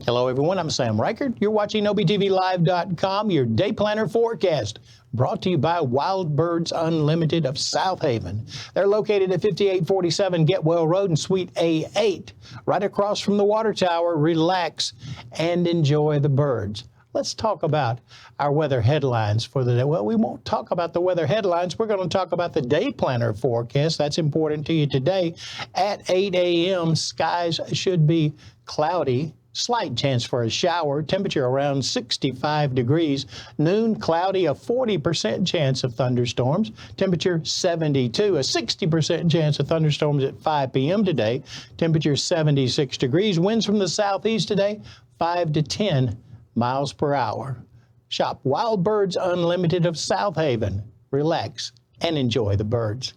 Hello, everyone. I'm Sam Reichert. You're watching OBTVLive.com, your day planner forecast, brought to you by Wild Birds Unlimited of South Haven. They're located at 5847 Getwell Road in Suite A8, right across from the water tower. Relax and enjoy the birds. Let's talk about our weather headlines for the day. Well, we won't talk about the weather headlines. We're going to talk about the day planner forecast. That's important to you today. At 8 a.m., skies should be cloudy. Slight chance for a shower, temperature around 65 degrees. Noon, cloudy, a 40% chance of thunderstorms. Temperature 72, a 60% chance of thunderstorms at 5 p.m. today. Temperature 76 degrees. Winds from the southeast today, 5 to 10 miles per hour. Shop Wild Birds Unlimited of South Haven. Relax and enjoy the birds.